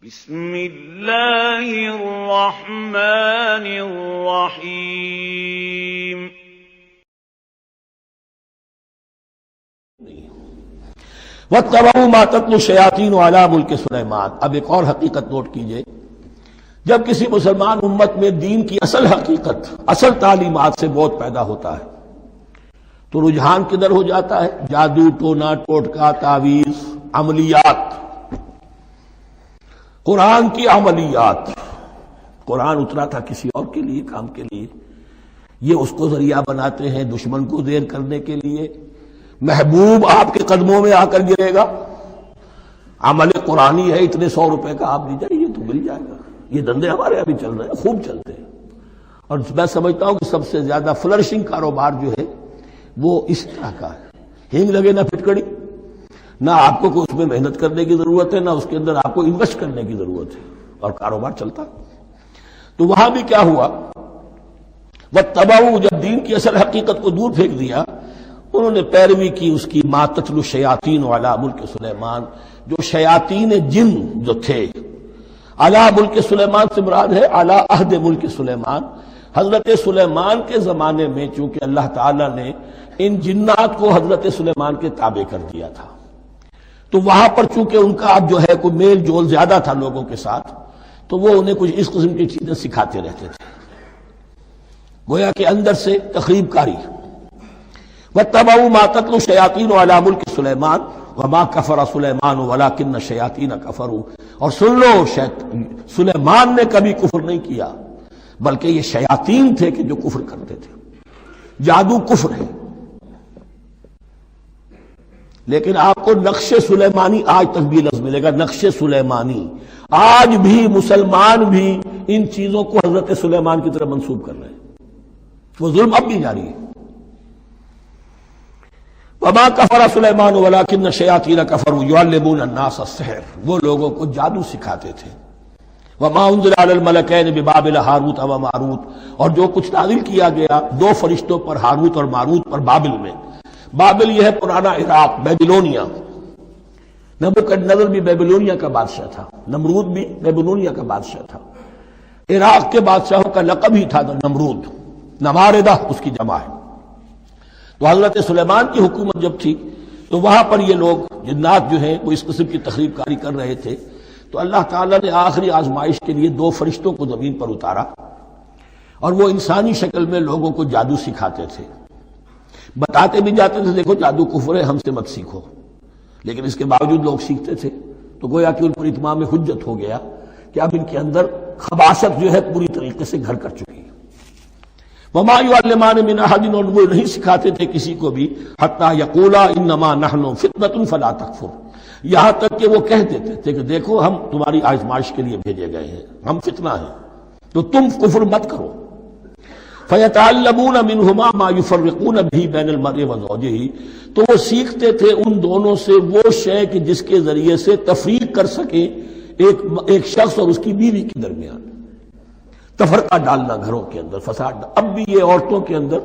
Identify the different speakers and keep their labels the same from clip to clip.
Speaker 1: بسم اللہ الرحمن الرحیم۔
Speaker 2: وَاتَّبَعُوا مَا تَتْلُو الشَّيَاطِينُ عَلَىٰ مُلْكِ سُلَيْمَانَ۔ اب ایک اور حقیقت نوٹ کیجئے، جب کسی مسلمان امت میں دین کی اصل حقیقت، اصل تعلیمات سے بہت پیدا ہوتا ہے تو رجحان کدھر ہو جاتا ہے؟ جادو، ٹونا ٹوٹکا، تعویذ، عملیات، قرآن کی عملیات۔ قرآن اترا تھا کسی اور کے لیے، کام کے لیے، یہ اس کو ذریعہ بناتے ہیں دشمن کو زیر کرنے کے لیے۔ محبوب آپ کے قدموں میں آ کر گرے گا، عمل قرآنی ہے، اتنے 100 روپے کا آپ لیجیے، یہ تو مل جائے گا۔ یہ دندے ہمارے ابھی چل رہے ہیں، خوب چلتے ہیں، اور میں سمجھتا ہوں کہ سب سے زیادہ فلرشنگ کاروبار جو ہے وہ اس طرح کا ہے۔ ہینگ لگے نہ پھٹکڑی، نہ آپ کو کوئی اس میں محنت کرنے کی ضرورت ہے، نہ اس کے اندر آپ کو انویسٹ کرنے کی ضرورت ہے، اور کاروبار چلتا۔ تو وہاں بھی کیا ہوا، وَاتَّبَعُوا، جب دین کی اصل حقیقت کو دور پھینک دیا، انہوں نے پیروی کی اس کی مَا تَتْلُو الشَّيَاطِينُ عَلَىٰ مُلْكِ سُلَيْمَانَ، جو شیاطین جن جو تھے، عَلَىٰ مُلْكِ سُلَيْمَانَ سے مراد ہے عَلَىٰ عہد ملک سلیمان، حضرت سلیمان کے زمانے میں چونکہ اللہ تعالیٰ نے ان جنات کو حضرت سلیمان کے تابع کر دیا تھا، تو وہاں پر چونکہ ان کا اب جو ہے کوئی میل جول زیادہ تھا لوگوں کے ساتھ، تو وہ انہیں کچھ اس قسم کی چیزیں سکھاتے رہتے تھے، گویا کہ اندر سے تخریب کاری۔ وَاتَّبَعُوا مَا تَتْلُو الشَّيَاطِينُ عَلَىٰ مُلْكِ سُلَيْمَانَ وَمَا كَفَرَ سُلَيْمَانُ وَلَٰكِنَّ الشَّيَاطِينَ كَفَرُوا، اور سن لو، سلیمان نے کبھی کفر نہیں کیا، بلکہ یہ شیاطین تھے کہ جو کفر کرتے تھے۔ جادو کفر ہے، لیکن آپ کو نقش سلیمانی آج تک بھی لفظ ملے گا، نقش سلیمانی۔ آج بھی مسلمان بھی ان چیزوں کو حضرت سلیمان کی طرف منسوب کر رہے ہیں، وہ ظلم اب بھی جاری ہے۔ وَمَا كَفَرَ سُلَيْمَانُ وَلَٰكِنَّ الشَّيَاطِينَ كَفَرُوا يُعَلِّمُونَ النَّاسَ السِّحْرَ، وہ لوگوں کو جادو سکھاتے تھے۔ وَمَا أُنزِلَ عَلَى الْمَلَكَيْنِ بِبَابِلَ هَارُوتَ وَمَارُوتَ، اور جو کچھ نازل کیا گیا 2 فرشتوں پر، ہاروت اور ماروت پر، بابل میں۔ بابل یہ ہے پرانا عراق، بیبلونیا۔ نبوکدنضر بھی بیبلونیا کا بادشاہ تھا، نمرود بھی بیبلونیا کا بادشاہ تھا۔ عراق کے بادشاہوں کا لقب ہی تھا نمرود، نماردہ اس کی جمع ہے۔ تو حضرت سلیمان کی حکومت جب تھی تو وہاں پر یہ لوگ جنات جو ہیں وہ اس قسم کی تخریب کاری کر رہے تھے، تو اللہ تعالیٰ نے آخری آزمائش کے لیے 2 فرشتوں کو زمین پر اتارا، اور وہ انسانی شکل میں لوگوں کو جادو سکھاتے تھے، بتاتے بھی جاتے تھے دیکھو جادو کفر ہے، ہم سے مت سیکھو، لیکن اس کے باوجود لوگ سیکھتے تھے، تو گویا کہ ان پر اتمام حجت ہو گیا کہ اب ان کے اندر خباثت جو ہے پوری طریقے سے گھر کر چکی ہے۔ وَمَا يُعَلِّمَانِ مِنْ أَحَدٍ، اور وہ نہیں سکھاتے تھے کسی کو بھی، حَتَّىٰ يَقُولَا إِنَّمَا نَحْنُ فِتْنَةٌ فَلَا تَكْفُرْ، یہاں تک کہ وہ کہہ دیتے تھے کہ دیکھو ہم تمہاری آزمائش کے لیے بھیجے گئے ہیں، ہم فتنہ ہیں، تو تم کفر مت کرو۔ فَيَتَعَلَّمُونَ مِنْهُمَا مَا يُفَرِّقُونَ بِهِ بَيْنَ الْمَرْءِ وَزَوْجِهِ، تو وہ سیکھتے تھے ان دونوں سے وہ شے کہ جس کے ذریعے سے تفریق کر سکے ایک شخص اور اس کی بیوی کے درمیان، تفرقہ ڈالنا گھروں کے اندر، فساد۔ اب بھی یہ عورتوں کے اندر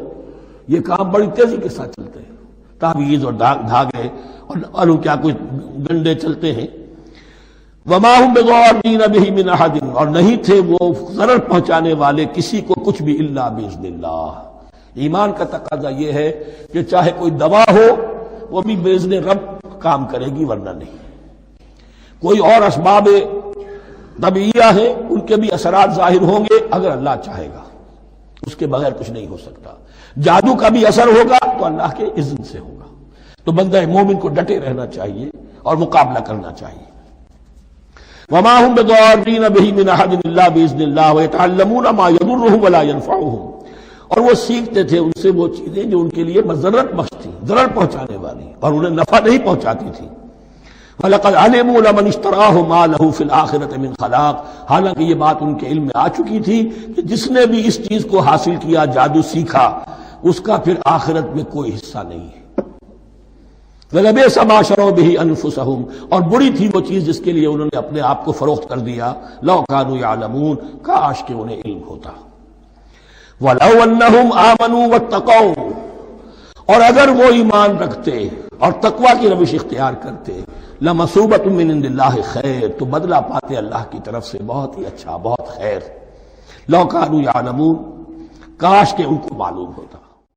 Speaker 2: یہ کام بڑی تیزی کے ساتھ چلتے ہیں، تعویذ اور دھاگے اور کیا کچھ گنڈے چلتے ہیں۔ وَمَا هُمْ بِضَارِّينَ بِهِ مِنْ أَحَدٍ، اور نہیں تھے وہ ضرر پہنچانے والے کسی کو کچھ بھی، إِلَّا بِإِذْنِ اللَّهِ۔ ایمان کا تقاضا یہ ہے کہ چاہے کوئی دوا ہو وہ بھی بِإِذْنِ رب کام کرے گی، ورنہ نہیں۔ کوئی اور اسباب طبیعیہ ہیں، ان کے بھی اثرات ظاہر ہوں گے اگر اللہ چاہے گا، اس کے بغیر کچھ نہیں ہو سکتا۔ جادو کا بھی اثر ہوگا تو اللہ کے اذن سے ہوگا، تو بندہ مومن کو ڈٹے رہنا چاہیے اور مقابلہ کرنا چاہیے۔ وَمَا هُمْ بِضَارِّينَ بِهِ مِنْ أَحَدٍ إِلَّا بِإِذْنِ اللَّهِ وَيَتَعَلَّمُونَ مَا يَضُرُّهُمْ وَلَا يَنفَعُهُمْ، اور وہ سیکھتے تھے ان سے وہ چیزیں جو ان کے لیے مضرت بخش تھی، ضرر پہنچانے والی، اور انہیں نفع نہیں پہنچاتی تھی۔ وَلَقَدْ عَلِمُوا لَمَنِ اشْتَرَاهُ مَا لَهُ فِي الْآخِرَةِ مِنْ خَلَاقٍ، حالانکہ یہ بات ان کے علم میں آ چکی تھی کہ جس نے بھی اس چیز کو حاصل کیا، جادو سیکھا، اس کا پھر آخرت میں کوئی حصہ نہیں ہے۔ وَلَبِئْسَ مَا شَرَوْا بِهِ أَنفُسَهُمْ، اور بڑی تھی وہ چیز جس کے لیے انہوں نے اپنے آپ کو فروخت کر دیا، لَوْ كَانُوا يَعْلَمُونَ، کاش کہ انہیں علم ہوتا۔ وَلَوْ أَنَّهُمْ آمَنُوا وَاتَّقَوْا، اور اگر وہ ایمان رکھتے اور تقوی کی روش اختیار کرتے، لمثوبۃ من عند اللہ خیر، تو بدلہ پاتے اللہ کی طرف سے بہت ہی اچھا، بہت خیر. لو کانوا یعلمون، کاش کہ ان کو معلوم ہوتا.